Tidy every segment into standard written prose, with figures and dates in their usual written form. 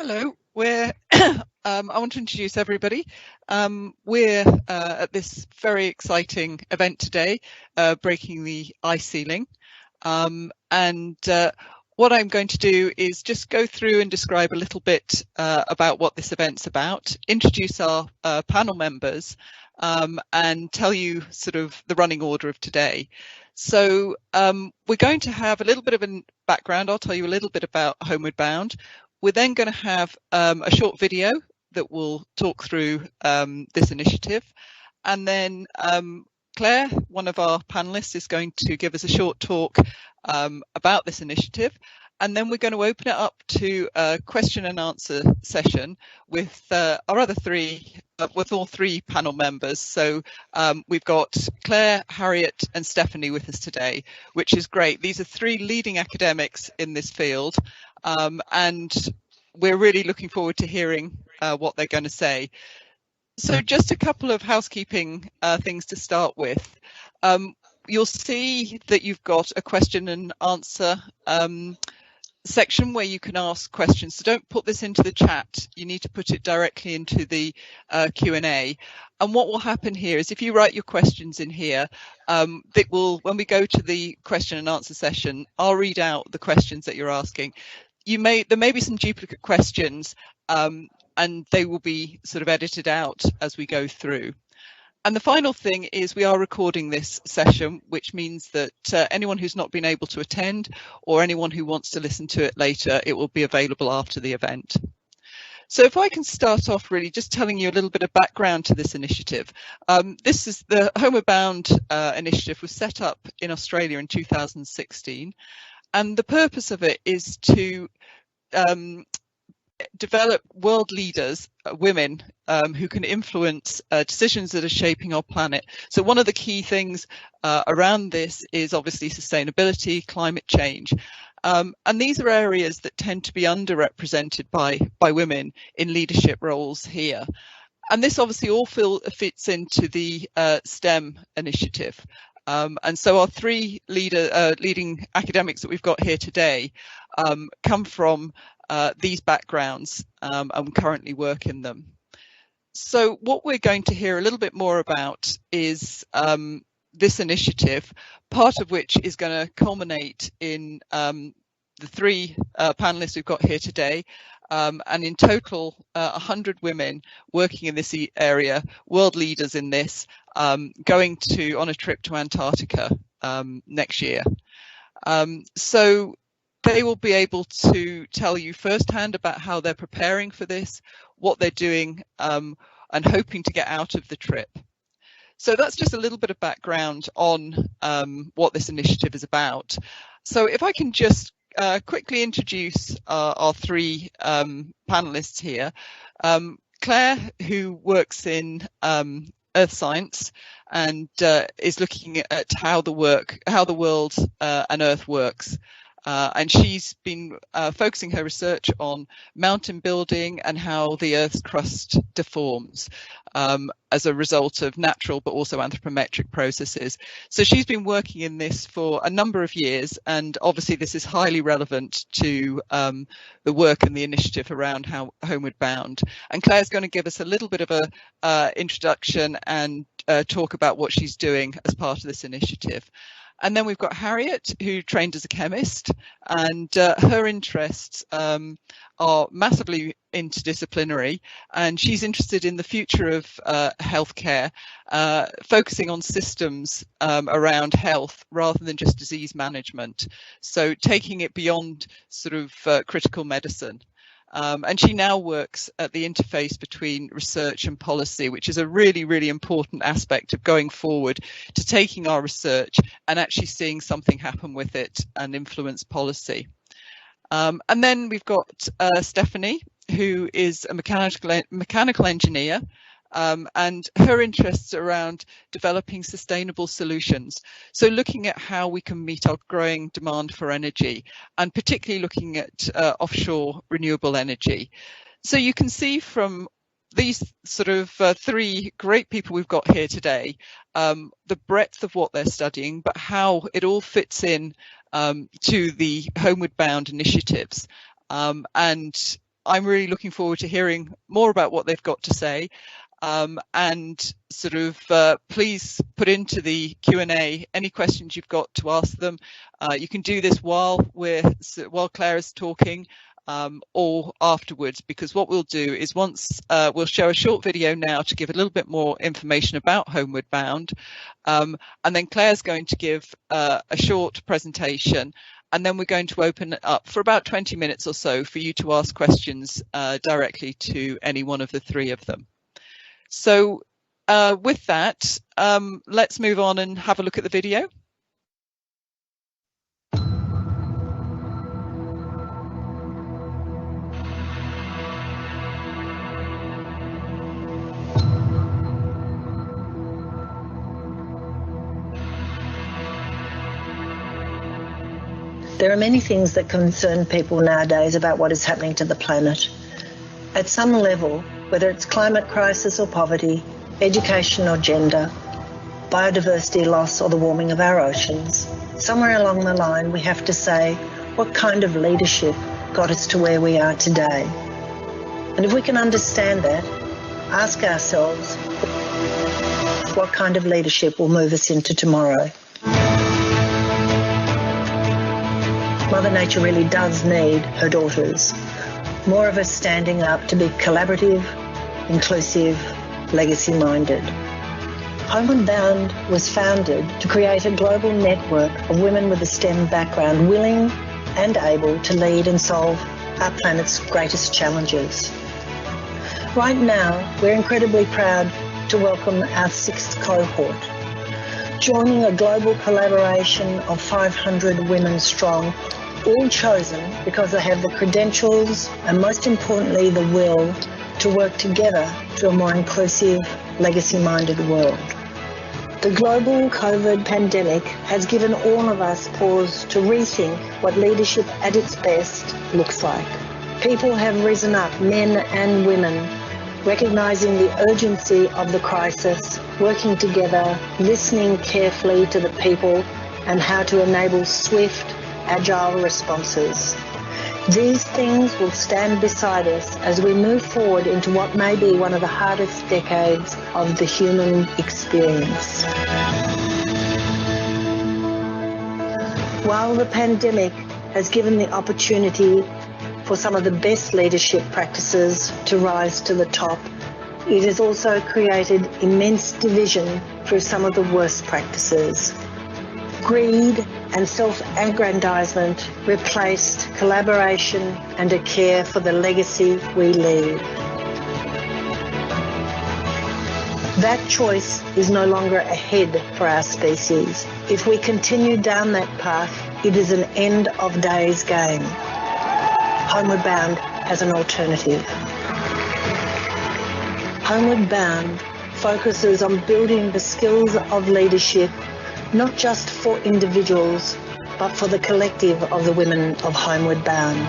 Hello, I want to introduce everybody. We're at this very exciting event today, breaking the ice ceiling. And what I'm going to do is just go through and describe a little bit about what this event's about, introduce our panel members, and tell you sort of the running order of today. So we're going to have a little bit of a background. I'll tell you a little bit about Homeward Bound. We're then going to have a short video that will talk through this initiative. And then Claire, one of our panelists, is going to give us a short talk about this initiative. And then we're going to open it up to a question and answer session with our other three, with all three panel members. So we've got Claire, Harriet and Stephanie with us today, which is great. These are three leading academics in this field. And we're really looking forward to hearing what they're going to say. So just a couple of housekeeping things to start with. You'll see that you've got a question and answer section where you can ask questions. So don't put this into the chat. You need to put it directly into the Q&A. And what will happen here is if you write your questions in here, when we go to the question and answer session, I'll read out the questions that you're asking. There may be some duplicate questions and they will be sort of edited out as we go through. And the final thing is we are recording this session, which means that anyone who's not been able to attend or anyone who wants to listen to it later, it will be available after the event. So if I can start off really just telling you a little bit of background to this initiative. This is the Homeward Bound initiative was set up in Australia in 2016. And the purpose of it is to develop world leaders, women who can influence decisions that are shaping our planet. So one of the key things around this is obviously sustainability, climate change. And these are areas that tend to be underrepresented by women in leadership roles here. And this obviously all fits into the STEM initiative. And so our three leading academics that we've got here today come from these backgrounds and currently work in them. So what we're going to hear a little bit more about is this initiative, part of which is going to culminate in the three panelists we've got here today. And in total, 100 women working in this area, world leaders in this, going on a trip to Antarctica next year. So they will be able to tell you firsthand about how they're preparing for this, what they're doing, and hoping to get out of the trip. So that's just a little bit of background on what this initiative is about. So if I can just quickly introduce our three panelists here. Claire, who works in earth science and is looking at how the world and Earth works. And she's been focusing her research on mountain building and how the Earth's crust deforms as a result of natural but also anthropometric processes. So she's been working in this for a number of years, and obviously this is highly relevant to the work and the initiative around Homeward Bound. And Claire's going to give us a little bit of a introduction and talk about what she's doing as part of this initiative. And then we've got Harriet, who trained as a chemist, and her interests are massively interdisciplinary, and she's interested in the future of healthcare, focusing on systems around health rather than just disease management. So taking it beyond sort of critical medicine. And she now works at the interface between research and policy, which is a really, really important aspect of going forward to taking our research and actually seeing something happen with it and influence policy. And then we've got Stephanie, who is a mechanical engineer, and her interests are around developing sustainable solutions. So looking at how we can meet our growing demand for energy, and particularly looking at offshore renewable energy. So you can see from these sort of three great people we've got here today, the breadth of what they're studying, but how it all fits in to the Homeward Bound initiatives. And I'm really looking forward to hearing more about what they've got to say. And sort of please put into the Q&A any questions you've got to ask them. You can do this while Clare is talking, or afterwards, because what we'll do is we'll show a short video now to give a little bit more information about Homeward Bound, and then Clare's going to give a short presentation, and then we're going to open it up for about 20 minutes or so for you to ask questions directly to any one of the three of them. So with that, let's move on and have a look at the video. There are many things that concern people nowadays about what is happening to the planet. At some level, whether it's climate crisis or poverty, education or gender, biodiversity loss or the warming of our oceans, somewhere along the line we have to say, what kind of leadership got us to where we are today? And if we can understand that, ask ourselves, what kind of leadership will move us into tomorrow? Mother Nature really does need her daughters. More of us standing up to be collaborative, inclusive, legacy-minded. Homeward Bound was founded to create a global network of women with a STEM background willing and able to lead and solve our planet's greatest challenges. Right now, we're incredibly proud to welcome our 6th cohort, joining a global collaboration of 500 women strong, all chosen because they have the credentials and, most importantly, the will to work together to a more inclusive, legacy-minded world. The global COVID pandemic has given all of us pause to rethink what leadership at its best looks like. People have risen up, men and women, recognising the urgency of the crisis, working together, listening carefully to the people and how to enable swift, agile responses. These things will stand beside us as we move forward into what may be one of the hardest decades of the human experience. While the pandemic has given the opportunity for some of the best leadership practices to rise to the top, it has also created immense division through some of the worst practices. Greed and self-aggrandizement replaced collaboration and a care for the legacy we leave. That choice is no longer ahead for our species. If we continue down that path, it is an end of days game. Homeward Bound has an alternative. Homeward Bound focuses on building the skills of leadership not just for individuals, but for the collective of the women of Homeward Bound.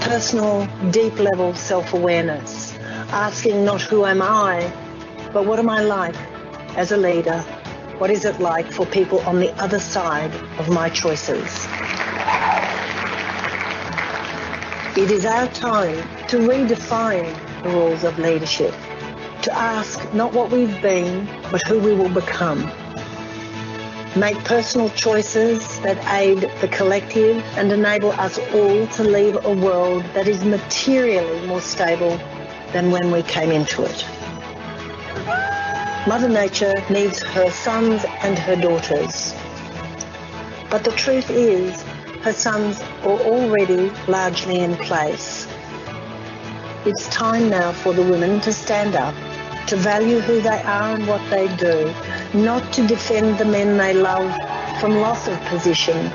Personal, deep-level self-awareness, asking not who am I, but what am I like as a leader? What is it like for people on the other side of my choices? It is our time to redefine the rules of leadership, to ask not what we've been, but who we will become. Make personal choices that aid the collective and enable us all to leave a world that is materially more stable than when we came into it. Mother Nature needs her sons and her daughters. But the truth is, her sons are already largely in place. It's time now for the women to stand up, to value who they are and what they do, not to defend the men they love from loss of position,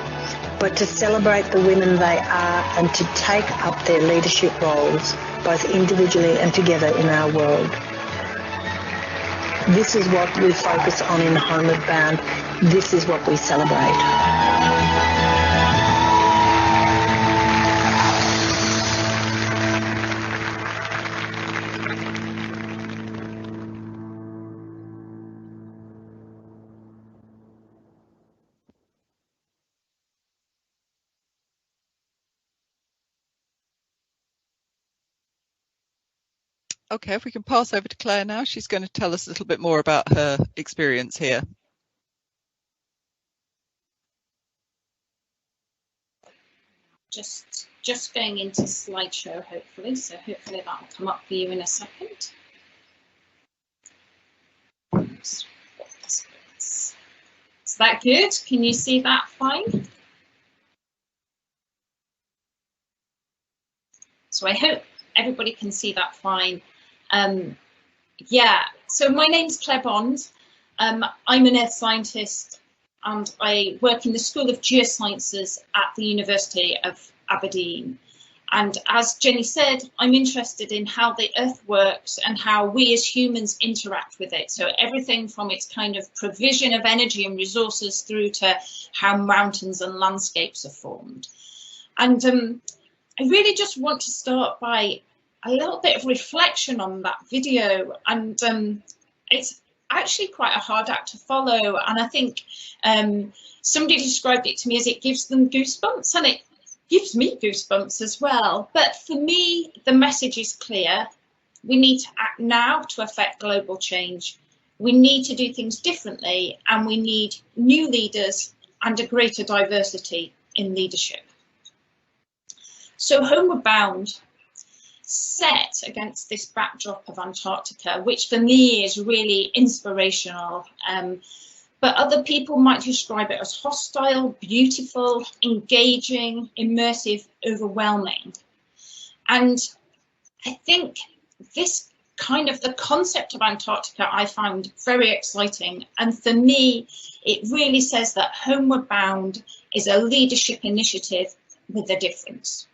but to celebrate the women they are and to take up their leadership roles, both individually and together in our world. This is what we focus on in Homeward Bound. This is what we celebrate. Okay, if we can pass over to Claire now, she's going to tell us a little bit more about her experience here. Just going into slideshow, hopefully, so hopefully that will come up for you in a second. Is that good? Can you see that fine? So I hope everybody can see that fine. Yeah, so my name's Clare Bond. I'm an earth scientist and I work in the School of Geosciences at the University of Aberdeen. And as Jenny said, I'm interested in how the Earth works and how we as humans interact with it. So everything from its kind of provision of energy and resources through to how mountains and landscapes are formed. And I really just want to start by a little bit of reflection on that video. And it's actually quite a hard act to follow. And I think somebody described it to me as it gives them goosebumps, and it gives me goosebumps as well. But for me, the message is clear. We need to act now to affect global change. We need to do things differently, and we need new leaders and a greater diversity in leadership. So Homeward Bound, set against this backdrop of Antarctica, which for me is really inspirational, but other people might describe it as hostile, beautiful, engaging, immersive, overwhelming. And I think this kind of the concept of Antarctica I found very exciting. And for me, it really says that Homeward Bound is a leadership initiative with a difference.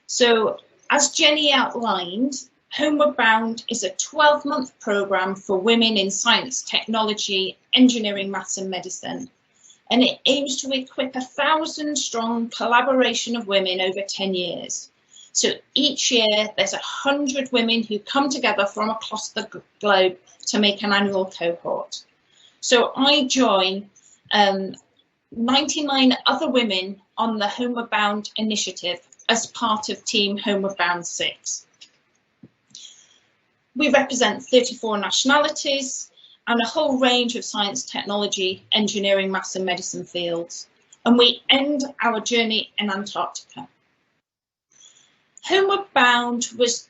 So as Jenny outlined, Homeward Bound is a 12-month programme for women in science, technology, engineering, maths and medicine. And it aims to equip 1,000-strong collaboration of women over 10 years. So each year there's 100 women who come together from across the globe to make an annual cohort. So I join 99 other women on the Homeward Bound initiative as part of Team Homeward Bound 6. We represent 34 nationalities and a whole range of science, technology, engineering, maths and medicine fields. And we end our journey in Antarctica. Homeward Bound was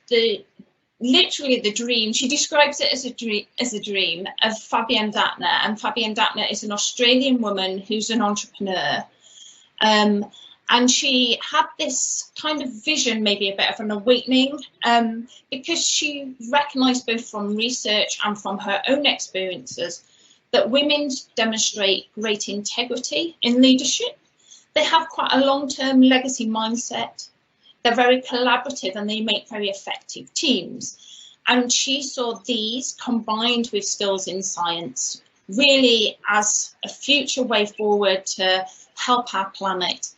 literally the dream. She describes it as a dream of Fabienne Dattner. And Fabienne Dattner is an Australian woman who's an entrepreneur. And she had this kind of vision, maybe a bit of an awakening, because she recognised both from research and from her own experiences that women demonstrate great integrity in leadership. They have quite a long-term legacy mindset. They're very collaborative and they make very effective teams. And she saw these combined with skills in science really as a future way forward to help our planet.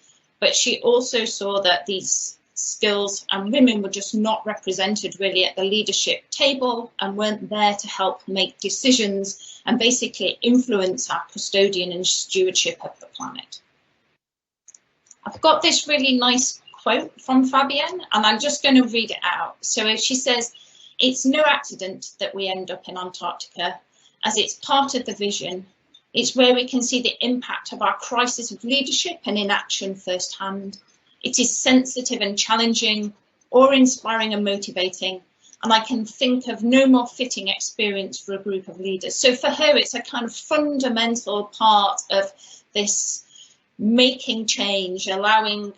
But she also saw that these skills and women were just not represented really at the leadership table and weren't there to help make decisions and basically influence our custodian and stewardship of the planet. I've got this really nice quote from Fabienne and I'm just going to read it out. So she says, "It's no accident that we end up in Antarctica, as it's part of the vision. It's where we can see the impact of our crisis of leadership and inaction firsthand. It is sensitive and challenging, awe-inspiring and motivating, and I can think of no more fitting experience for a group of leaders." So for her, it's a kind of fundamental part of this making change, allowing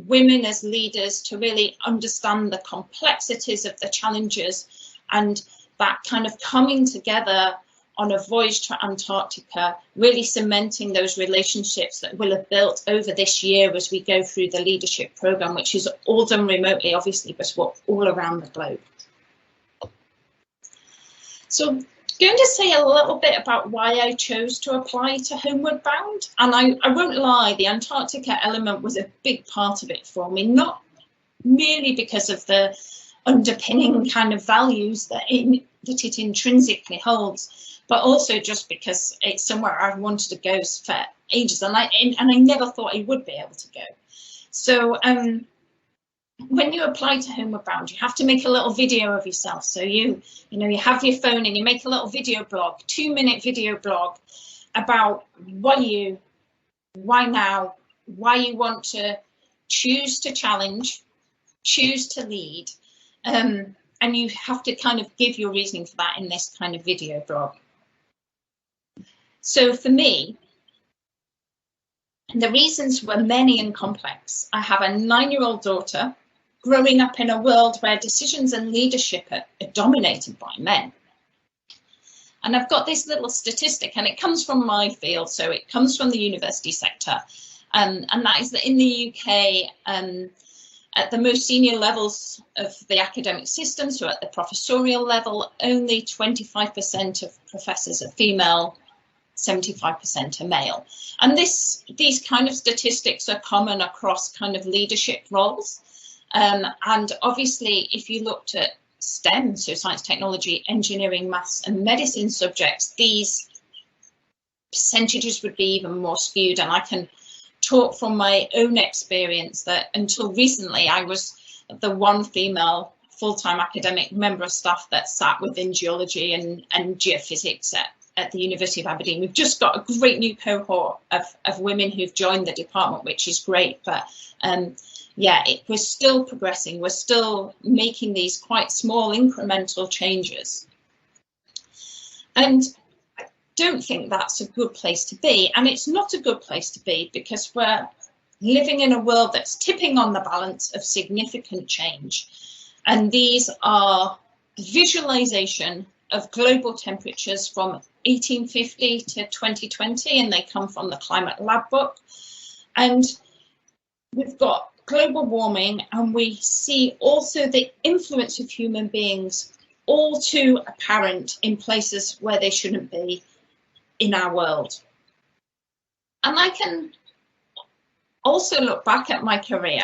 women as leaders to really understand the complexities of the challenges and that kind of coming together on a voyage to Antarctica, really cementing those relationships that we'll have built over this year as we go through the leadership programme, which is all done remotely, obviously, but all around the globe. So I'm going to say a little bit about why I chose to apply to Homeward Bound. And I won't lie, the Antarctica element was a big part of it for me, not merely because of the underpinning kind of values that it intrinsically holds, but also just because it's somewhere I've wanted to go for ages, and I never thought I would be able to go. So when you apply to Homeward Bound, you have to make a little video of yourself. So you have your phone and you make a little video blog, 2-minute video blog about what you, why now, why you want to choose to challenge, choose to lead, and you have to kind of give your reasoning for that in this kind of video blog. So for me, the reasons were many and complex. I have a 9-year-old daughter growing up in a world where decisions and leadership are dominated by men. And I've got this little statistic, and it comes from my field, so it comes from the university sector, and that is that in the UK, at the most senior levels of the academic system, so at the professorial level, only 25% of professors are female, 75% are male. And these kind of statistics are common across kind of leadership roles. And obviously, if you looked at STEM, so science, technology, engineering, maths and medicine subjects, these percentages would be even more skewed. And I can talk from my own experience that until recently, I was the one female full-time academic member of staff that sat within geology and geophysics at the University of Aberdeen. We've just got a great new cohort of women who've joined the department, which is great. But yeah, we're still progressing. We're still making these quite small incremental changes. And I don't think that's a good place to be. And it's not a good place to be because we're living in a world that's tipping on the balance of significant change. And these are visualization of global temperatures from 1850 to 2020, and they come from the Climate Lab book. And we've got global warming, and we see also the influence of human beings all too apparent in places where they shouldn't be in our world. And I can also look back at my career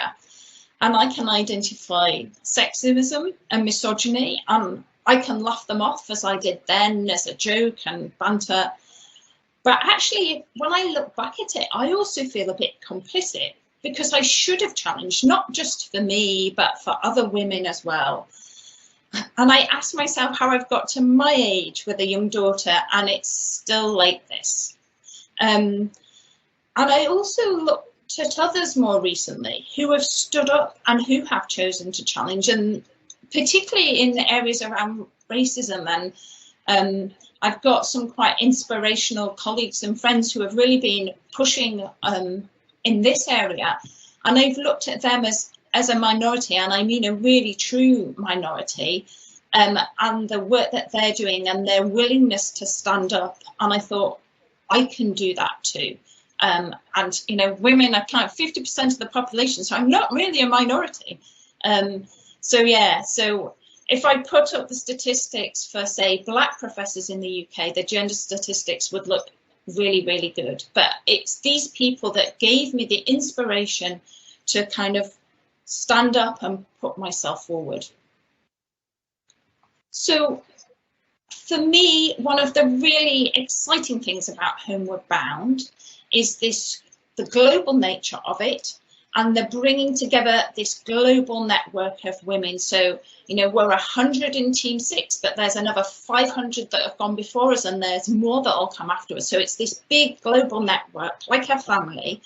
and I can identify sexism and misogyny, and I can laugh them off as I did then as a joke and banter. But actually, when I look back at it, I also feel a bit complicit, because I should have challenged, not just for me, but for other women as well. And I ask myself how I've got to my age with a young daughter, and it's still like this. And I also looked at others more recently who have stood up and who have chosen to challenge, and particularly in the areas around racism. And I've got some quite inspirational colleagues and friends who have really been pushing in this area, and I've looked at them as a minority, and I mean a really true minority, and the work that they're doing and their willingness to stand up, and I thought I can do that too. And you know, women account 50% of the population, so I'm not really a minority. So yeah, so if I put up the statistics for, say, Black professors in the UK, the gender statistics would look really, really good. But it's these people that gave me the inspiration to kind of stand up and put myself forward. So for me, one of the really exciting things about Homeward Bound is the global nature of it, and the bringing together this global network of women. So, you know, we're 100 in Team 6, but there's another 500 that have gone before us, and there's more that will come after us. So it's this big global network, like a family,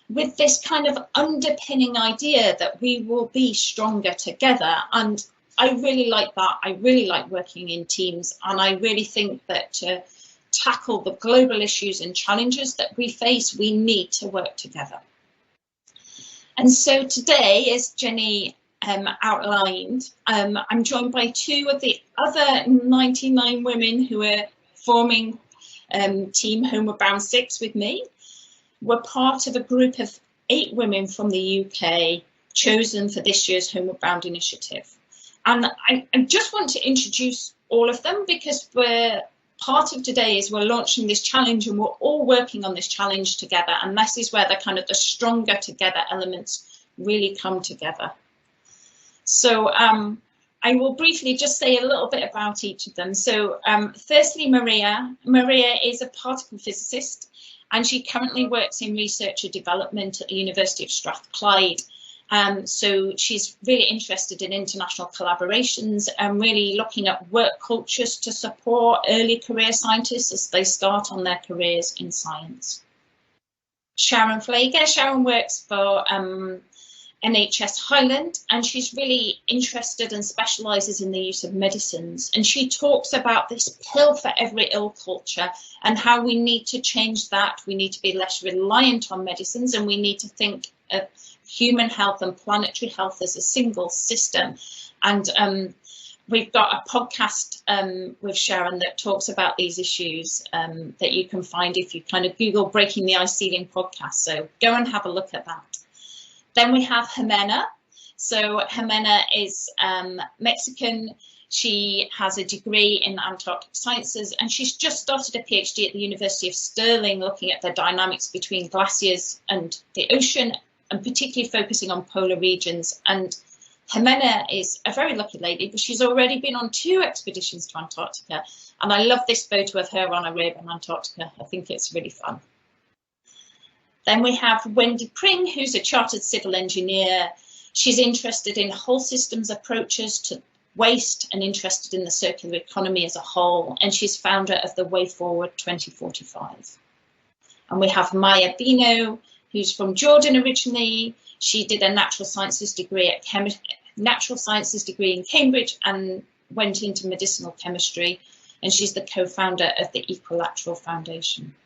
with this kind of underpinning idea that we will be stronger together. And I really like that. I really like working in teams, and I really think that to tackle the global issues and challenges that we face, we need to work together. And so today, as Jenny outlined, I'm joined by 2 of the other 99 women who are forming Team Homeward Bound 6 with me. We're part of a group of 8 women from the UK chosen for this year's Homeward Bound initiative. And I just want to introduce all of them, because part of today is we're launching this challenge, and we're all working on this challenge together, and this is where the stronger together elements really come together. So I will briefly just say a little bit about each of them. So firstly, Maria is a particle physicist, and she currently works in research and development at the University of Strathclyde, So she's really interested in international collaborations and really looking at work cultures to support early career scientists as they start on their careers in science. Sharon Flager. Sharon works for NHS Highland, and she's really interested and specialises in the use of medicines. And she talks about this pill for every ill culture and how we need to change that. We need to be less reliant on medicines, and we need to think of human health and planetary health as a single system. And we've got a podcast with Sharon that talks about these issues that you can find if you kind of Google Breaking the Ice Ceiling podcast. So go and have a look at that. Then we have Jimena. So Jimena is Mexican. She has a degree in Antarctic sciences, and she's just started a PhD at the University of Stirling looking at the dynamics between glaciers and the ocean, and particularly focusing on polar regions. And Jimena is a very lucky lady, but she's already been on 2 expeditions to Antarctica. And I love this photo of her on a rib in Antarctica. I think it's really fun. Then we have Wendy Pring, who's a chartered civil engineer. She's interested in whole systems approaches to waste and interested in the circular economy as a whole. And she's founder of the Way Forward 2045. And we have Maya Bino, who's from Jordan originally. She did a natural sciences degree in Cambridge and went into medicinal chemistry. And she's the co-founder of the Equilateral Foundation.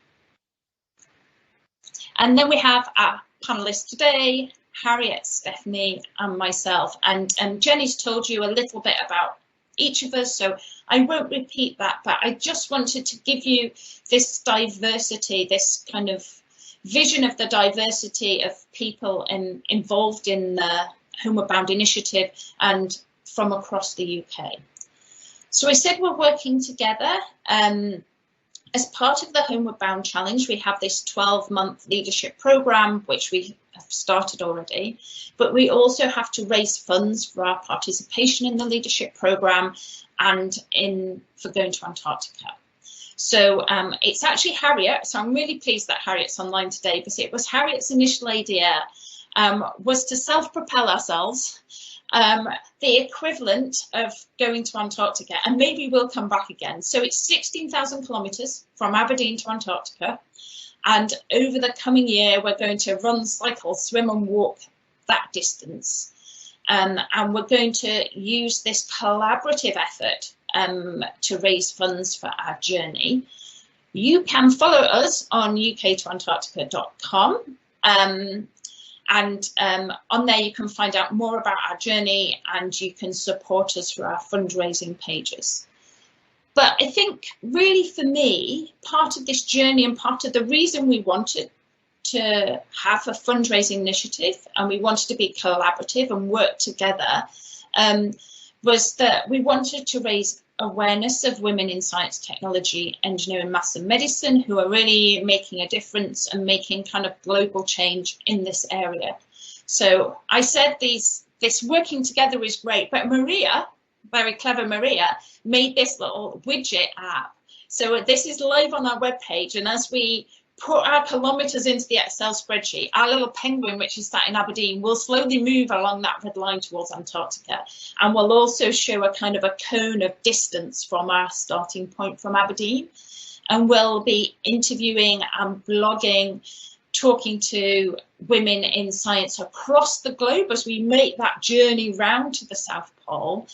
And then we have our panelists today, Harriet, Stephanie, and myself. And Jenny's told you a little bit about each of us, so I won't repeat that, but I just wanted to give you this diversity, this kind of vision of the diversity of people involved in the Homeward Bound initiative and from across the UK. So I said we're working together. As part of the Homeward Bound Challenge, we have this 12-month leadership programme, which we have started already, but we also have to raise funds for our participation in the leadership programme and for going to Antarctica. So it's actually Harriet, so I'm really pleased that Harriet's online today, because it was Harriet's initial idea was to self-propel ourselves, the equivalent of going to Antarctica, and maybe we'll come back again. So it's 16,000 kilometres from Aberdeen to Antarctica, and over the coming year we're going to run, cycle, swim and walk that distance, and we're going to use this collaborative effort to raise funds for our journey. You can follow us on uktoantarctica.com. And on there you can find out more about our journey, and you can support us through our fundraising pages. But I think really for me, part of this journey and part of the reason we wanted to have a fundraising initiative and we wanted to be collaborative and work together was that we wanted to raise awareness of women in science, technology, engineering, maths and medicine who are really making a difference and making kind of global change in this area. So I said this working together is great, but Maria, very clever Maria, made this little widget app. So this is live on our webpage, and as we put our kilometres into the Excel spreadsheet, our little penguin, which is sat in Aberdeen, will slowly move along that red line towards Antarctica, and will also show a kind of a cone of distance from our starting point from Aberdeen. And we'll be interviewing and blogging, talking to women in science across the globe as we make that journey round to the South Pole.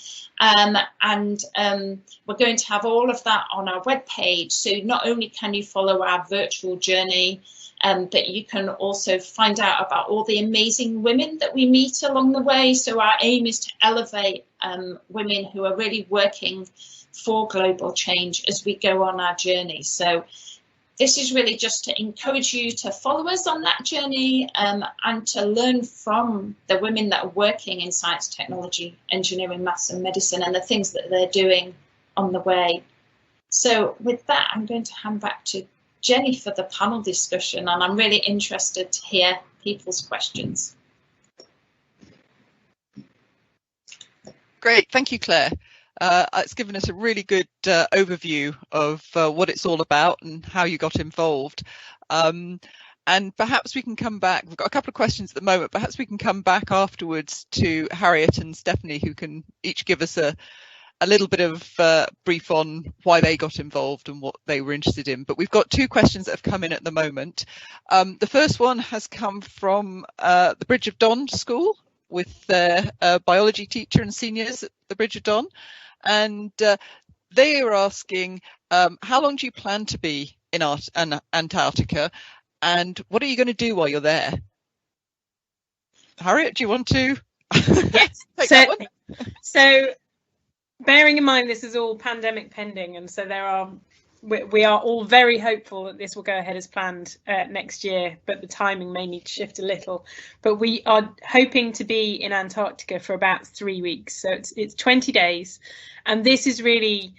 We're going to have all of that on our webpage. So not only can you follow our virtual journey, but you can also find out about all the amazing women that we meet along the way. So our aim is to elevate women who are really working for global change as we go on our journey. So this is really just to encourage you to follow us on that journey and to learn from the women that are working in science, technology, engineering, maths and medicine, and the things that they're doing on the way. So with that, I'm going to hand back to Jenny for the panel discussion, and I'm really interested to hear people's questions. Great, thank you, Claire. It's given us a really good overview of what it's all about and how you got involved. And perhaps we can come back. We've got a couple of questions at the moment. Perhaps we can come back afterwards to Harriet and Stephanie, who can each give us a little bit of brief on why they got involved and what they were interested in. But we've got two questions that have come in at the moment. The first one has come from the Bridge of Don School with their biology teacher and seniors at the Bridge of Don. And they are asking, how long do you plan to be in Antarctica? And what are you going to do while you're there? Harriet, do you want to yes. take that one? So bearing in mind this is all pandemic pending, and so we are all very hopeful that this will go ahead as planned next year, but the timing may need to shift a little. But we are hoping to be in Antarctica for about 3 weeks, so it's 20 days, and this is really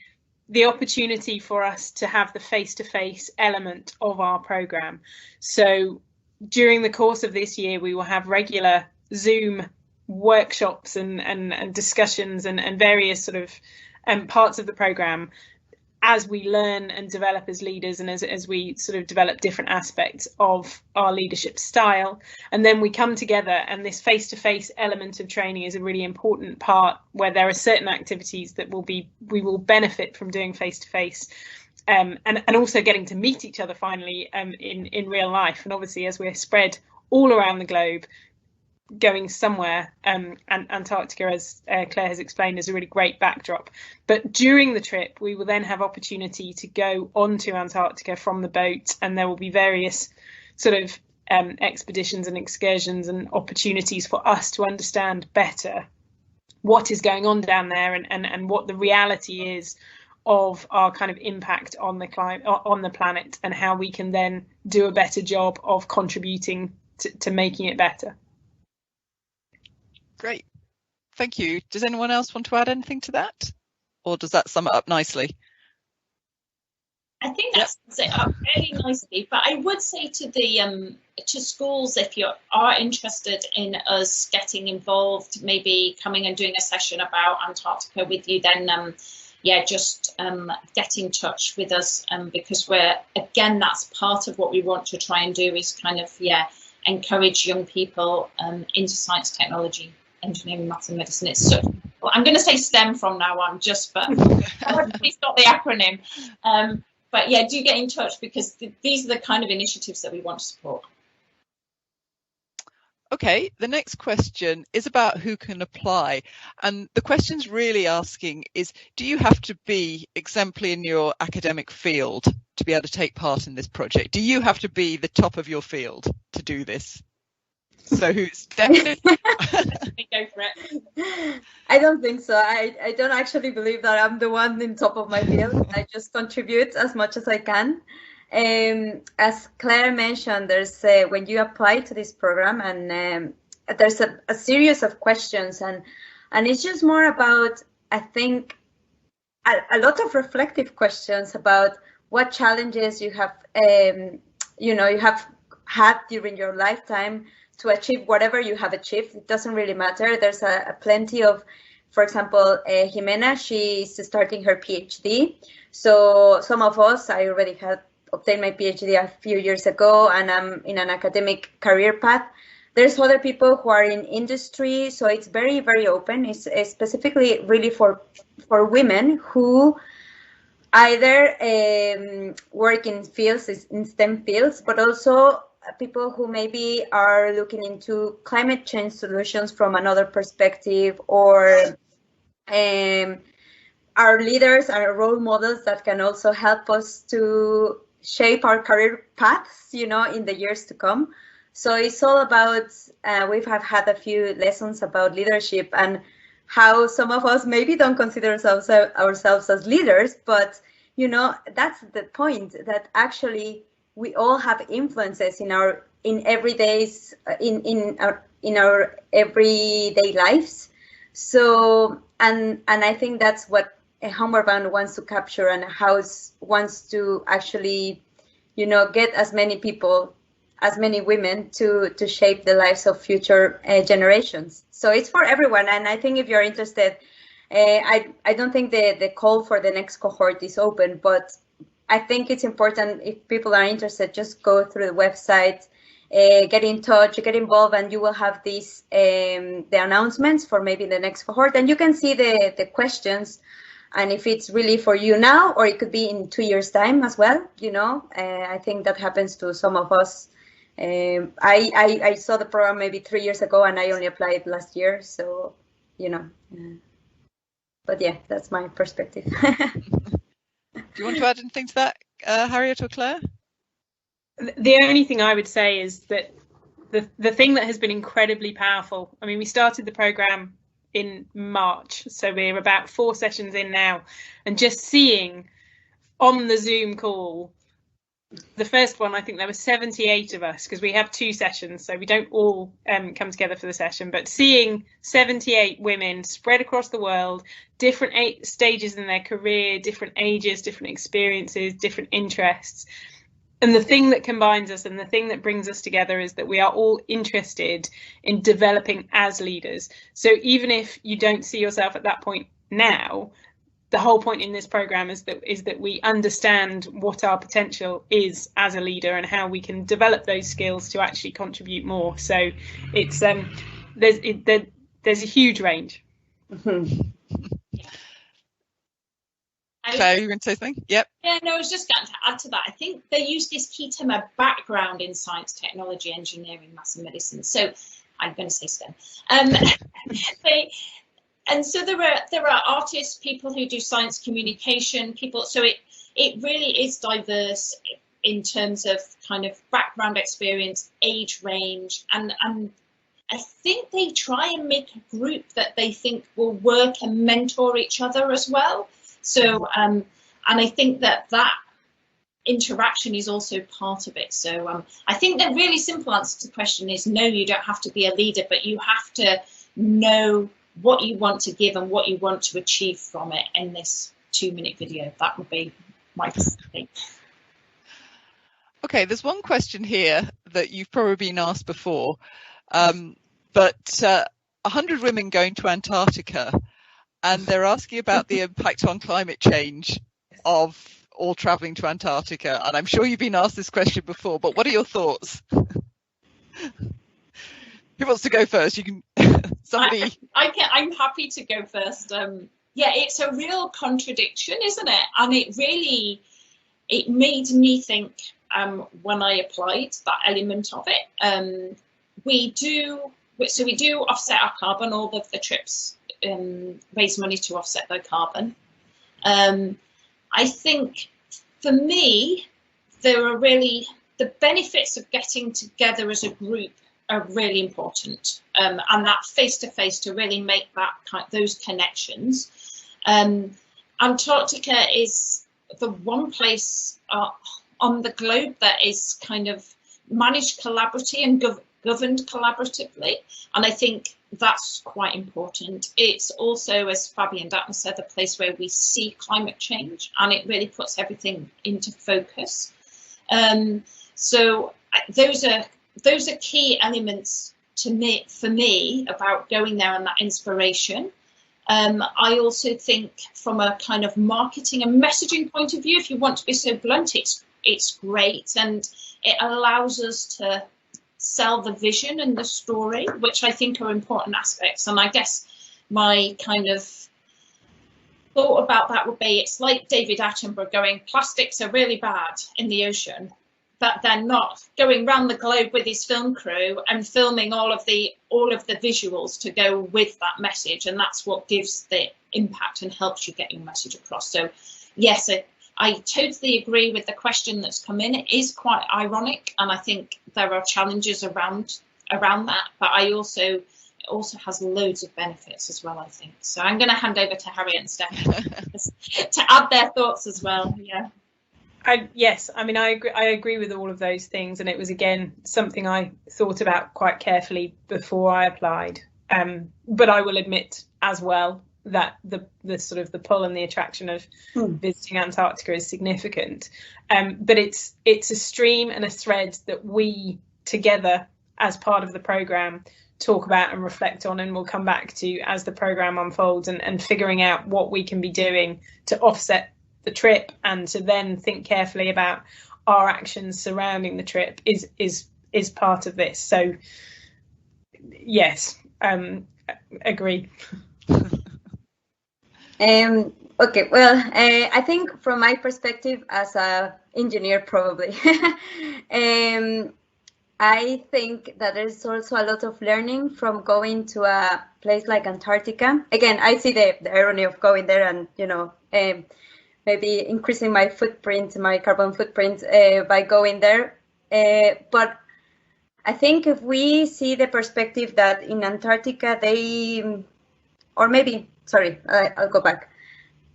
the opportunity for us to have the face-to-face element of our programme. So during the course of this year, we will have regular Zoom workshops and discussions and various sort of parts of the programme as we learn and develop as leaders, and as we sort of develop different aspects of our leadership style. And then we come together, and this face-to-face element of training is a really important part, where there are certain activities that we will benefit from doing face-to-face, and also getting to meet each other finally in real life. And obviously, as we're spread all around the globe, going somewhere, and Antarctica, as Claire has explained, is a really great backdrop. But during the trip, we will then have opportunity to go onto Antarctica from the boat, and there will be various sort of expeditions and excursions and opportunities for us to understand better what is going on down there, and what the reality is of our kind of impact on the climate, on the planet, and how we can then do a better job of contributing to making it better. Great, thank you. Does anyone else want to add anything to that, or does that sum it up nicely? I think that sums it up very nicely. But I would say to the to schools, if you are interested in us getting involved, maybe coming and doing a session about Antarctica with you, then just get in touch with us, because that's part of what we want to try and do, is kind of encourage young people into science, technology, engineering, maths and medicine. It's such, well, I'm going to say STEM from now on, just but it's not the acronym. But yeah, do get in touch, because these are the kind of initiatives that we want to support. Okay, the next question is about who can apply, and the question's really asking is, do you have to be exemplary in your academic field to be able to take part in this project? Do you have to be the top of your field to do this? So who's definitely go for it? I don't think so. I don't actually believe that I'm the one in top of my field. I just contribute as much as I can. As Claire mentioned, there's when you apply to this program, and there's a series of questions, and it's just more about, I think, a lot of reflective questions about what challenges you have you have had during your lifetime to achieve whatever you have achieved. It doesn't really matter. There's a plenty of, for example, Jimena, she's starting her PhD. So some of us, I already had obtained my PhD a few years ago, and I'm in an academic career path. There's other people who are in industry, so it's very, very open. It's specifically really for women who either work in fields, in STEM fields, but also people who maybe are looking into climate change solutions from another perspective, or our leaders, our role models that can also help us to shape our career paths, in the years to come. So it's all about, we have had a few lessons about leadership and how some of us maybe don't consider ourselves as leaders, but that's the point, that actually we all have influences in our everyday lives. So and I think that's what Homeward Bound wants to capture, and House wants to actually, get as many people, as many women to shape the lives of future generations. So it's for everyone, and I think if you're interested, I don't think the call for the next cohort is open, but I think it's important, if people are interested, just go through the website, get in touch, get involved, and you will have these the announcements for maybe the next cohort, and you can see the questions, and if it's really for you now, or it could be in 2 years' time as well. I think that happens to some of us. I saw the program maybe 3 years ago, and I only applied last year, so but yeah, that's my perspective. Do you want to add anything to that, Harriet or Claire? The only thing I would say is that the thing that has been incredibly powerful, I mean, we started the programme in March, so we're about 4 sessions in now, and just seeing on the Zoom call, the first one, I think there were 78 of us, because we have 2 sessions, so we don't all come together for the session, but seeing 78 women spread across the world, different stages in their career, different ages, different experiences, different interests. And the thing that combines us and the thing that brings us together is that we are all interested in developing as leaders. So even if you don't see yourself at that point now, the whole point in this program is that we understand what our potential is as a leader and how we can develop those skills to actually contribute more. So it's there's a huge range. Mm-hmm. Claire, you going to say something? Yep. Yeah, no, I was just going to add to that. I think they use this key term of background in science, technology, engineering, maths and medicine. So I'm going to say STEM. And so there are artists, people who do science communication, people. So it really is diverse in terms of kind of background experience, age range, and I think they try and make a group that they think will work and mentor each other as well. So, and I think that interaction is also part of it. So I think the really simple answer to the question is no, you don't have to be a leader, but you have to know what you want to give and what you want to achieve from it in this 2-minute video. That would be my thing. Okay, there's one question here that you've probably been asked before, but 100 women going to Antarctica, and they're asking about the impact on climate change of all travelling to Antarctica. And I'm sure you've been asked this question before, but what are your thoughts? Who wants to go first? You can. Somebody. I'm happy to go first. Yeah, it's a real contradiction, isn't it? And it made me think when I applied that element of it. We do offset our carbon. All of the trips raise money to offset their carbon. I think for me, the benefits of getting together as a group are really important, and that face-to-face to really make those connections. Antarctica is the one place on the globe that is kind of managed collaboratively and governed collaboratively, and I think that's quite important. It's also, as Fabienne Dattner said, a place where we see climate change, and it really puts everything into focus. So those are key elements for me about going there and that inspiration. I also think from a kind of marketing and messaging point of view, if you want to be so blunt, it's great, and it allows us to sell the vision and the story, which I think are important aspects. And I guess my kind of thought about that would be, it's like David Attenborough going, plastics are really bad in the ocean, but they're not, going around the globe with his film crew and filming all of the visuals to go with that message, and that's what gives the impact and helps you get your message across. So yes, I totally agree with the question that's come in. It is quite ironic, and I think there are challenges around that, but it also has loads of benefits as well, I think. So I'm going to hand over to Harriet and Stephanie to add their thoughts as well. Yeah. Yes, I mean, I agree with all of those things, and it was again something I thought about quite carefully before I applied. But I will admit as well that the sort of the pull and the attraction of visiting Antarctica is significant. But it's a stream and a thread that we together as part of the programme talk about and reflect on, and we'll come back to as the programme unfolds, and figuring out what we can be doing to offset the trip, and to then think carefully about our actions surrounding the trip is is part of this. So yes, agree. Okay, well, I think from my perspective as a engineer, probably, I think that there's also a lot of learning from going to a place like Antarctica. Again, I see the irony of going there and, you know, maybe increasing my footprint, my carbon footprint by going there. But I think if we see the perspective that in Antarctica I'll go back.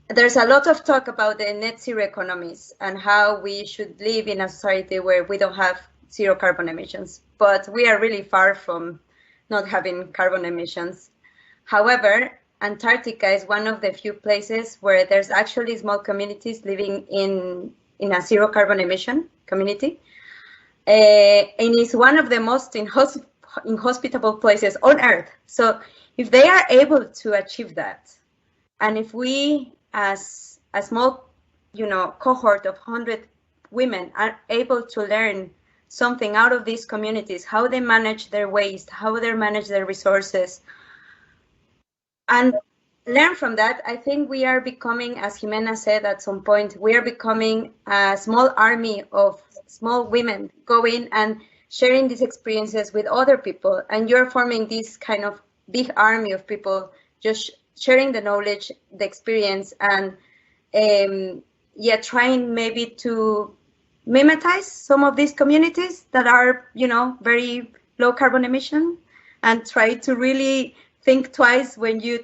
There's a lot of talk about the net zero economies and how we should live in a society where we don't have zero carbon emissions, but we are really far from not having carbon emissions. However, Antarctica is one of the few places where there's actually small communities living in a zero carbon emission community. And it's one of the most inhospitable places on Earth. So if they are able to achieve that, and if we as a small, you know, cohort of 100 women are able to learn something out of these communities, how they manage their waste, how they manage their resources, and learn from that, I think we are becoming, as Jimena said at some point, we are becoming a small army of small women going and sharing these experiences with other people. And you're forming this kind of big army of people just sharing the knowledge, the experience, and trying maybe to mimetize some of these communities that are, you know, very low carbon emission, and try to really think twice when you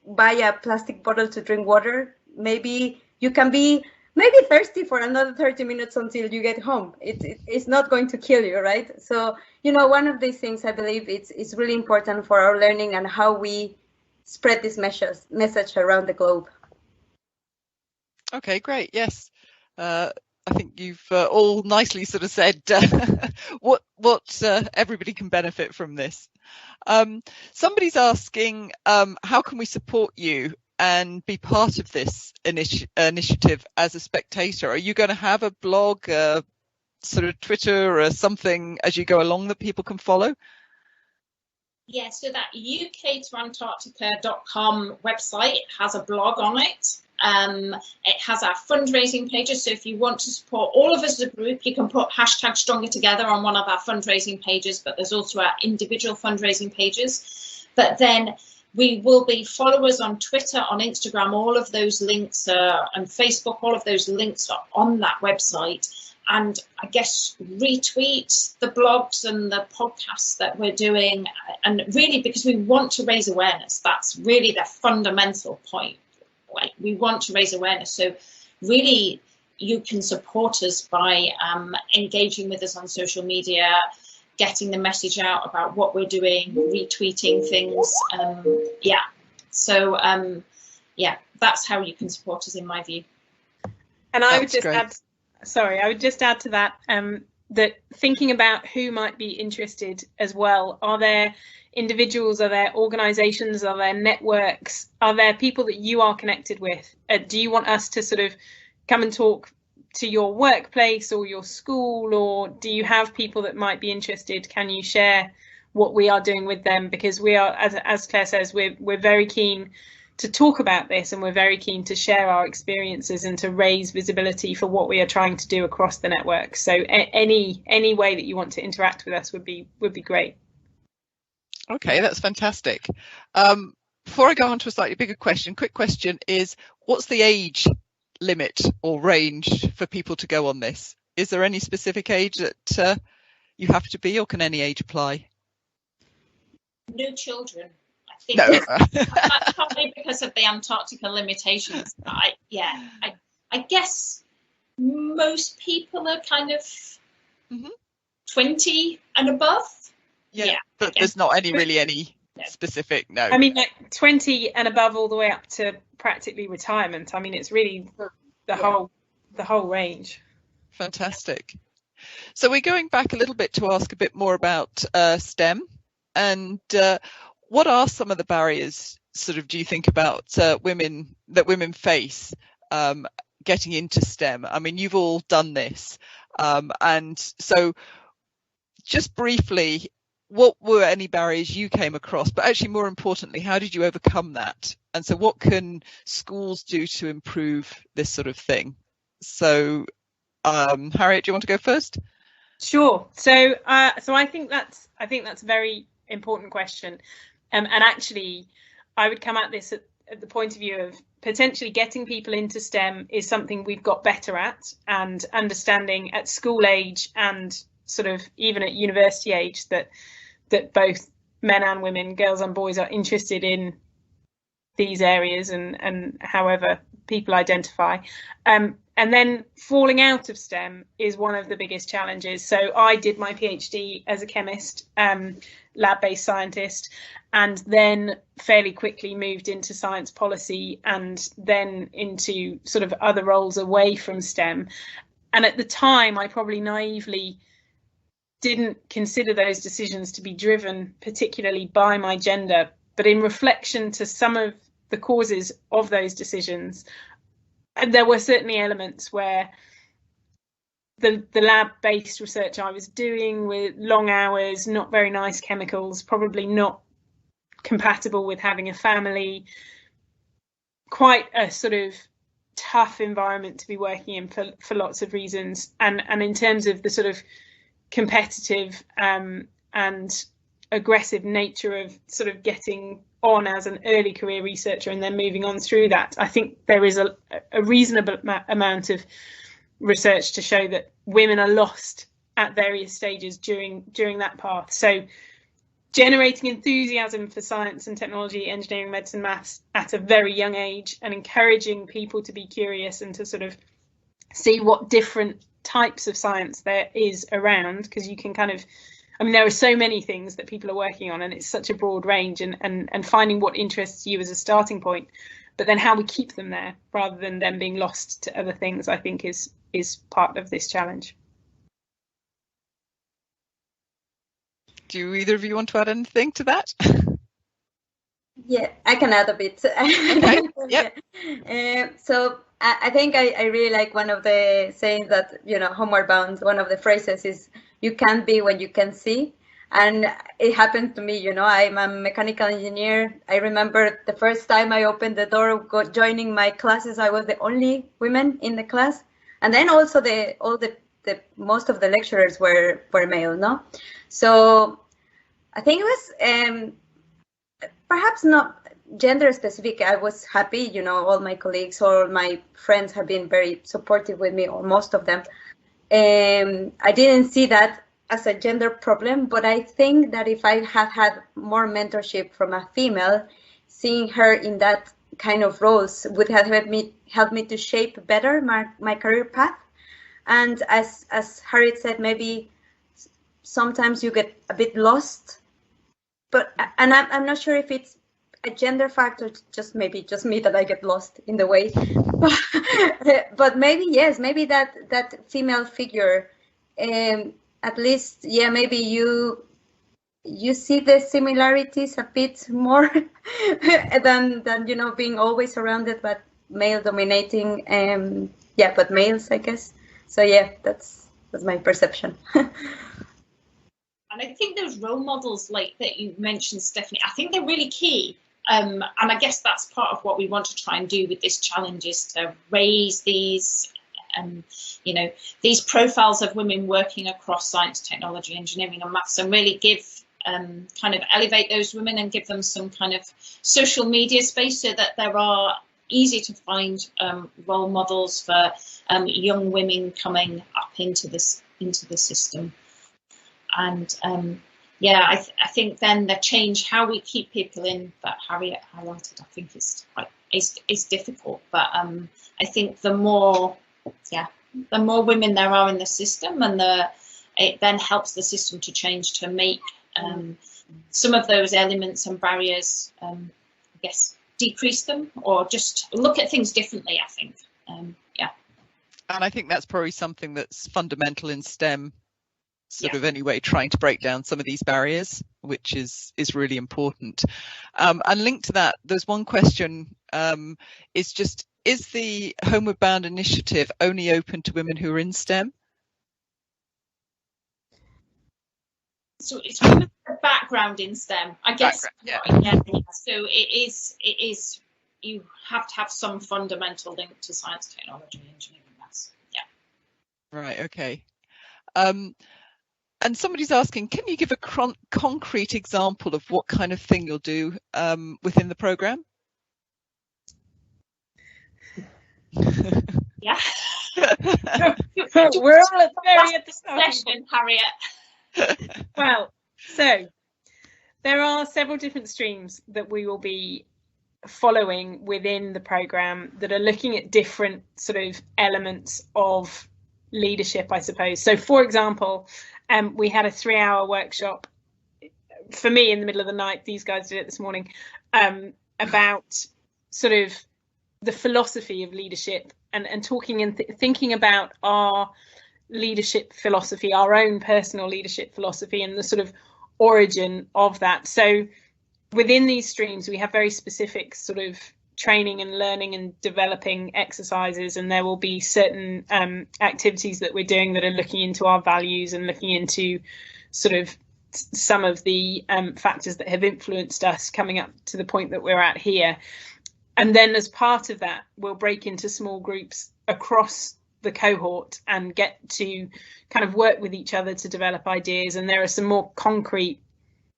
buy a plastic bottle to drink water. Maybe you can be thirsty for another 30 minutes until you get home. It's not going to kill you, right? So, you know, one of these things I believe it's really important for our learning and how we spread this message around the globe. Okay, great. Yes. I think you've all nicely sort of said what everybody can benefit from this. Somebody's asking, how can we support you and be part of this initiative as a spectator? Are you going to have a blog, sort of Twitter or something as you go along that people can follow? Yeah, so that UK2Antarctica.com website has a blog on it. It has our fundraising pages, so if you want to support all of us as a group, you can put #Stronger on one of our fundraising pages, but there's also our individual fundraising pages. But then we will be followers on Twitter, on Instagram, all of those links and Facebook, all of those links are on that website. And I guess retweet the blogs and the podcasts that we're doing, and really because we want to raise awareness. That's really the fundamental point. Like, we want to raise awareness. So really you can support us by engaging with us on social media, getting the message out about what we're doing, retweeting things. That's how you can support us, in my view. And I would just add to that, that thinking about who might be interested as well. Are there individuals, are there organisations, are there networks, are there people that you are connected with? Do you want us to sort of come and talk to your workplace or your school, or do you have people that might be interested? Can you share what we are doing with them? Because we are, as Claire says, we're very keen to talk about this, and we're very keen to share our experiences and to raise visibility for what we are trying to do across the network. So any way that you want to interact with us would be great. Okay, that's fantastic. Before I go on to a slightly bigger question, quick question is, what's the age limit or range for people to go on this? Is there any specific age that you have to be, or can any age apply? No children. I think no. That's probably because of the Antarctica limitations. I guess most people are kind of 20 and above. Yeah, but there's not any specific, no. I mean, like 20 and above all the way up to practically retirement. I mean, it's really the whole range. Fantastic. So we're going back a little bit to ask a bit more about STEM, and what are some of the barriers, sort of, do you think, about women face getting into STEM? I mean, you've all done this, and so just briefly, what were any barriers you came across, but actually more importantly, how did you overcome that? And so what can schools do to improve this sort of thing? So Harriet, do you want to go first? Sure. So I think that's a very important question, and actually I would come at this at the point of view of potentially getting people into STEM is something we've got better at, and understanding at school age and sort of even at university age that both men and women, girls and boys, are interested in these areas and however people identify. And then falling out of STEM is one of the biggest challenges. So I did my PhD as a chemist, lab-based scientist, and then fairly quickly moved into science policy and then into sort of other roles away from STEM. And at the time, I probably naively didn't consider those decisions to be driven particularly by my gender. But in reflection to some of the causes of those decisions, and there were certainly elements where the lab-based research I was doing with long hours, not very nice chemicals, probably not compatible with having a family, quite a sort of tough environment to be working in for lots of reasons. And in terms of the sort of competitive and aggressive nature of sort of getting on as an early career researcher and then moving on through that, I think there is a reasonable amount of research to show that women are lost at various stages during that path. So generating enthusiasm for science and technology, engineering, medicine, maths at a very young age, and encouraging people to be curious and to sort of see what different types of science there is around, because you can kind of, I mean, there are so many things that people are working on, and it's such a broad range, and finding what interests you as a starting point, but then how we keep them there rather than them being lost to other things, I think is part of this challenge. Do either of you want to add anything to that? Yeah, I can add a bit. Okay. Yep. So I think I really like one of the sayings that, Homeward Bound, one of the phrases is, you can be what you can see. And it happened to me, I'm a mechanical engineer. I remember the first time I opened the door, joining my classes, I was the only woman in the class. And then also most of the lecturers were male, no? So I think it was perhaps not gender specific. I was happy, all my colleagues, all my friends have been very supportive with me, or most of them. I didn't see that as a gender problem, but I think that if I had had more mentorship from a female, seeing her in that kind of roles would have helped me to shape better my career path. And as Harriet said, maybe sometimes you get a bit lost, and I'm not sure if it's a gender factor, just me that I get lost in the way. But maybe, yes, maybe that female figure, at least, yeah, maybe you see the similarities a bit more than being always surrounded by male dominating, but males, I guess. So yeah, that's my perception. And I think those role models like that you mentioned, Stephanie, I think they're really key. And I guess that's part of what we want to try and do with this challenge, is to raise these, these profiles of women working across science, technology, engineering and maths, and really give, kind of elevate those women and give them some kind of social media space so that there are easy to find role models for young women coming up into the system. And I think then the change how we keep people in, that Harriet highlighted, I think is difficult. But I think the more women there are in the system, and it then helps the system to change, to make some of those elements and barriers, I guess, decrease them, or just look at things differently, I think. And I think that's probably something that's fundamental in STEM, of anyway, trying to break down some of these barriers, which is really important. And linked to that, there's one question, is the Homeward Bound initiative only open to women who are in STEM? so it's women with a background in STEM, I guess. Yeah. So it is. You have to have some fundamental link to science, technology, engineering, maths. Yeah. Right. Okay. And somebody's asking, can you give a concrete example of what kind of thing you'll do within the programme? Yeah. We're all at the session, Harriet. Well, so there are several different streams that we will be following within the programme that are looking at different sort of elements of leadership, I suppose. So, for example, we had a 3-hour workshop for me in the middle of the night. These guys did it this morning, about sort of the philosophy of leadership and talking and thinking about our leadership philosophy, our own personal leadership philosophy, and the sort of origin of that. So within these streams, we have very specific sort of training and learning and developing exercises, and there will be certain activities that we're doing that are looking into our values and looking into sort of some of the factors that have influenced us coming up to the point that we're at here. And then as part of that, we'll break into small groups across the cohort and get to kind of work with each other to develop ideas. And there are some more concrete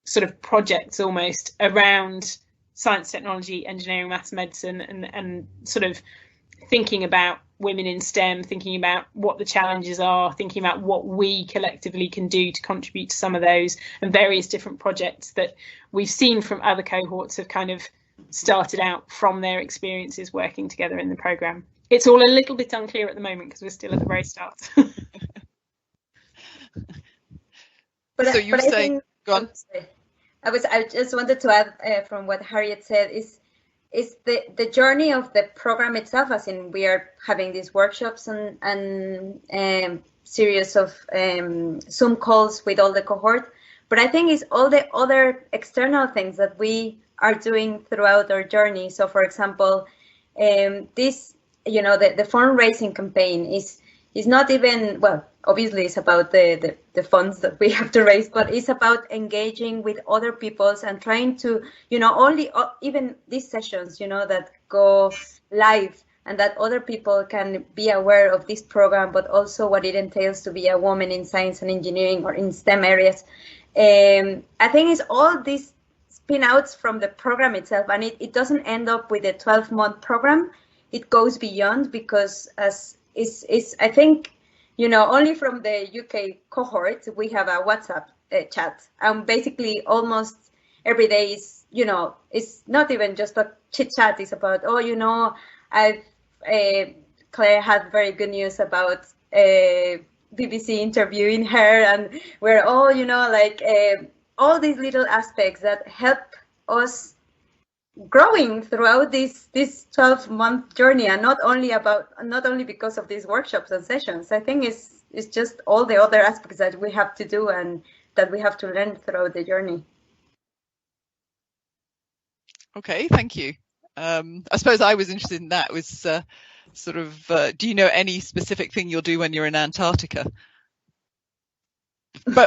sort of projects almost around science, technology, engineering, maths, medicine, and sort of thinking about women in STEM, thinking about what the challenges are, thinking about what we collectively can do to contribute to some of those, and various different projects that we've seen from other cohorts have kind of started out from their experiences working together in the programme. It's all a little bit unclear at the moment because we're still at the very start. So you were saying, go on. I just wanted to add from what Harriet said is the journey of the program itself, as in we are having these workshops and series of Zoom calls with all the cohort, but I think it's all the other external things that we are doing throughout our journey. So for example, this, the fundraising campaign is not even, well, obviously it's about the funds that we have to raise, but it's about engaging with other peoples and trying to, even these sessions, that go live and that other people can be aware of this program, but also what it entails to be a woman in science and engineering or in STEM areas. I think it's all these spin-outs from the program itself, and it doesn't end up with a 12-month program. It goes beyond, because as is I think, only from the UK cohort, we have a WhatsApp chat, and basically almost every day is, it's not even just a chit chat. It's about, Claire had very good news about BBC interviewing her, and we're all, all these little aspects that help us growing throughout this 12-month journey, and not only because of these workshops and sessions. I think it's just all the other aspects that we have to do and that we have to learn throughout the journey. Okay, thank you. I suppose I was interested in that was do you know any specific thing you'll do when you're in Antarctica?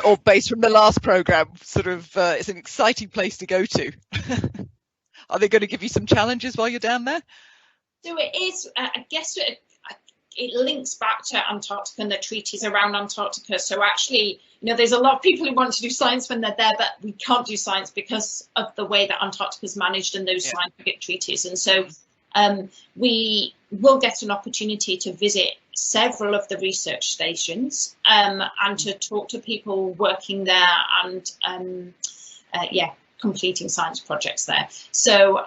Or based from the last programme, it's an exciting place to go to. Are they going to give you some challenges while you're down there? So it is, I guess it links back to Antarctica and the treaties around Antarctica. So actually, there's a lot of people who want to do science when they're there, but we can't do science because of the way that Antarctica is managed and those scientific treaties. And so we will get an opportunity to visit several of the research stations and to talk to people working there and completing science projects there. So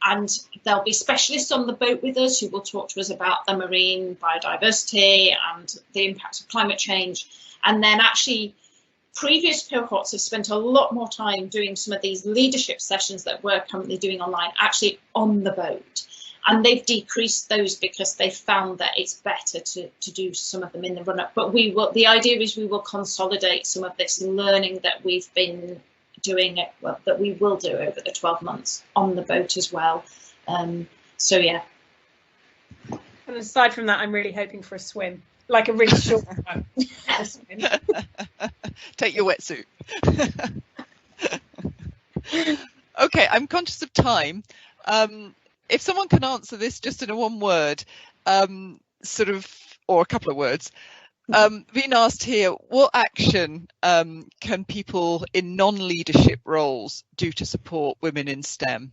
and there'll be specialists on the boat with us who will talk to us about the marine biodiversity and the impacts of climate change. And then actually previous cohorts have spent a lot more time doing some of these leadership sessions that we're currently doing online actually on the boat. And they've decreased those because they found that it's better to do some of them in the run-up. But the idea is we will consolidate some of this learning that we've been doing, that we will do over the 12 months on the boat as well. So yeah. And aside from that, I'm really hoping for a swim, like a really short one. Take your wetsuit. Okay, I'm conscious of time. If someone can answer this just in a one word, sort of, or a couple of words, being asked here, what action can people in non-leadership roles do to support women in STEM?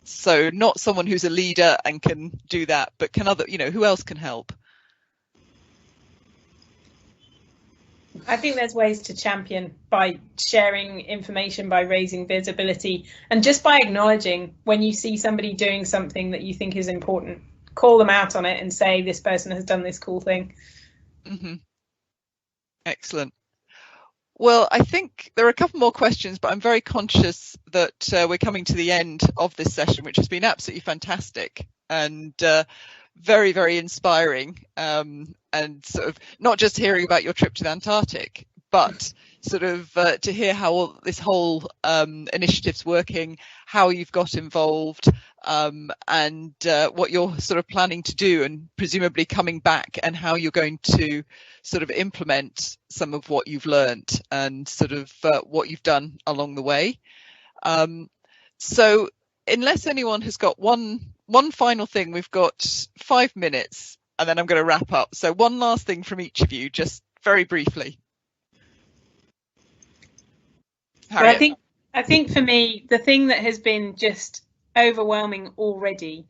So not someone who's a leader and can do that, but can other, who else can help? I think there's ways to champion by sharing information, by raising visibility, and just by acknowledging when you see somebody doing something that you think is important, call them out on it and say, this person has done this cool thing. Mm-hmm. Excellent. Well, I think there are a couple more questions, but I'm very conscious that we're coming to the end of this session, which has been absolutely fantastic and very, very inspiring. And sort of not just hearing about your trip to the Antarctic, but sort of to hear how this whole initiative's working, how you've got involved, and what you're sort of planning to do, and presumably coming back, and how you're going to sort of implement some of what you've learned and sort of what you've done along the way. So unless anyone has got one final thing, we've got 5 minutes and then I'm going to wrap up. So one last thing from each of you, just very briefly. Well, I think for me, the thing that has been just overwhelming already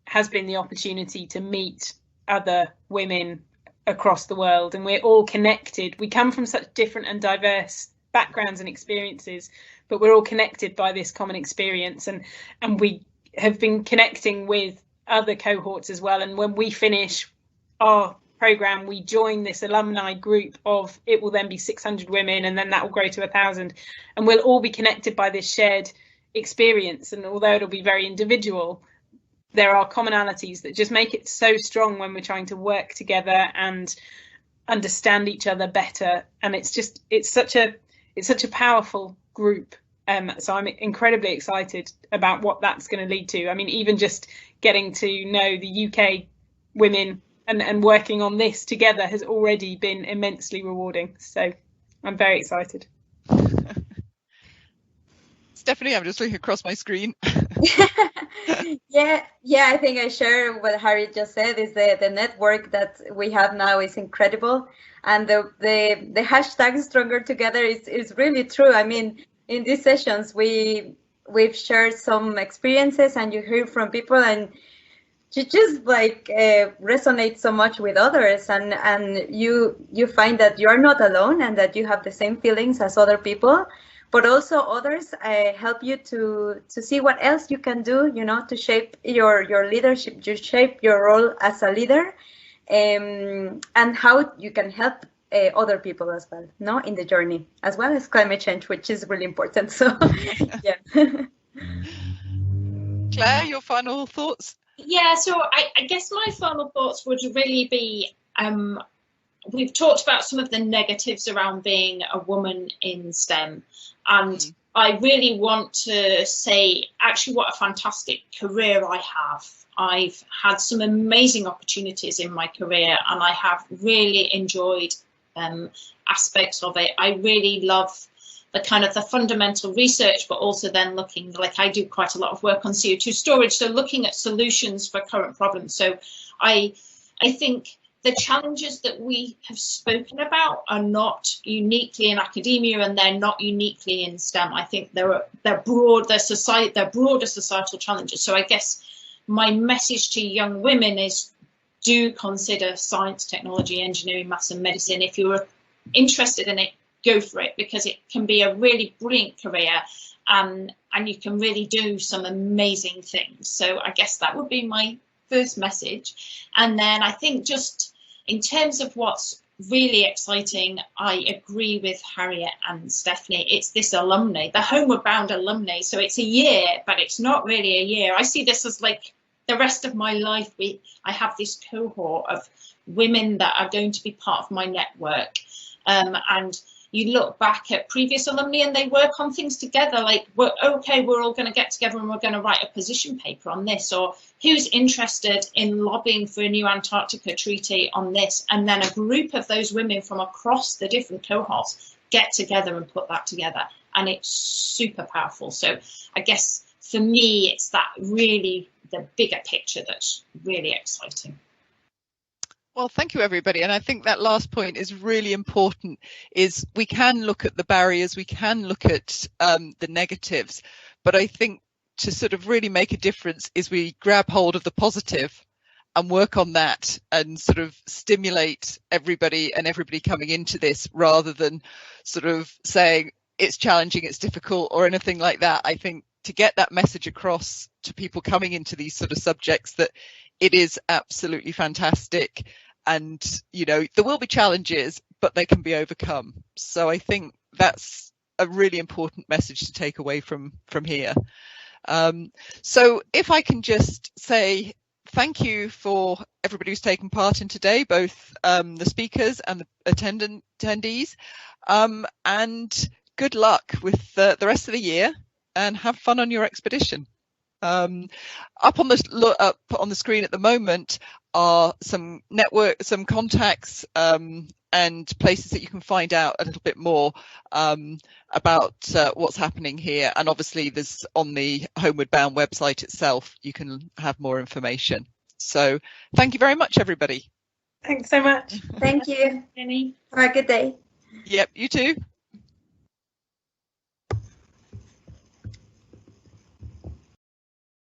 has been the opportunity to meet other women across the world, and we're all connected. We come from such different and diverse backgrounds and experiences, but we're all connected by this common experience, and we have been connecting with other cohorts as well. And when we finish our program, we join this alumni group of, it will then be 600 women, and then that will grow to 1,000, and we'll all be connected by this shared experience. And although it'll be very individual, there are commonalities that just make it so strong when we're trying to work together and understand each other better. And it's such a powerful group. So I'm incredibly excited about what that's going to lead to. I mean, even just getting to know the UK women and working on this together has already been immensely rewarding. So I'm very excited. Stephanie, I'm just looking across my screen. Yeah, I think I share what Harriet just said. Is the network that we have now is incredible, and the hashtag Stronger Together is really true. I mean, in these sessions we've shared some experiences, and you hear from people, and you just like resonate so much with others, and you find that you are not alone, and that you have the same feelings as other people. But also others help you to see what else you can do, to shape your leadership, to shape your role as a leader, and how you can help other people as well, in the journey, as well as climate change, which is really important. So, yeah. Claire, your final thoughts? Yeah, so I guess my final thoughts would really be, we've talked about some of the negatives around being a woman in STEM, and I really want to say actually what a fantastic career I have. I've had some amazing opportunities in my career, and I have really enjoyed aspects of it. I really love the kind of the fundamental research, but also then looking, like I do quite a lot of work on CO2 storage, so looking at solutions for current problems. So I think the challenges that we have spoken about are not uniquely in academia, and they're not uniquely in STEM. I think they're broader societal challenges. So I guess my message to young women is, do consider science, technology, engineering, maths and medicine. If you're interested in it, go for it, because it can be a really brilliant career, and you can really do some amazing things. So I guess that would be my first message. And then I think just in terms of what's really exciting, I agree with Harriet and Stephanie. It's this alumni, the Homeward Bound alumni. So it's a year, but it's not really a year. I see this as like the rest of my life. I have this cohort of women that are going to be part of my network. And you look back at previous alumni and they work on things together, like, we're all going to get together and we're going to write a position paper on this, or who's interested in lobbying for a new Antarctica treaty on this. And then a group of those women from across the different cohorts get together and put that together, and it's super powerful. So I guess for me, it's that really the bigger picture that's really exciting. Well, thank you, everybody. And I think that last point is really important, is we can look at the barriers, we can look at the negatives, but I think to sort of really make a difference is we grab hold of the positive and work on that and sort of stimulate everybody and everybody coming into this, rather than sort of saying it's challenging, it's difficult or anything like that. I think to get that message across to people coming into these sort of subjects that it is absolutely fantastic, and you know, there will be challenges, but they can be overcome. So I think that's a really important message to take away from here. So if I can just say thank you for everybody who's taken part in today, both the speakers and the attendees, and good luck with the rest of the year, and have fun on your expedition. Up on the screen at the moment are some contacts and places that you can find out a little bit more about what's happening here. And obviously there's on the Homeward Bound website itself, you can have more information. So thank you very much, everybody. Thanks so much. Thank you. Jenny. Have a good day. Yep, you too.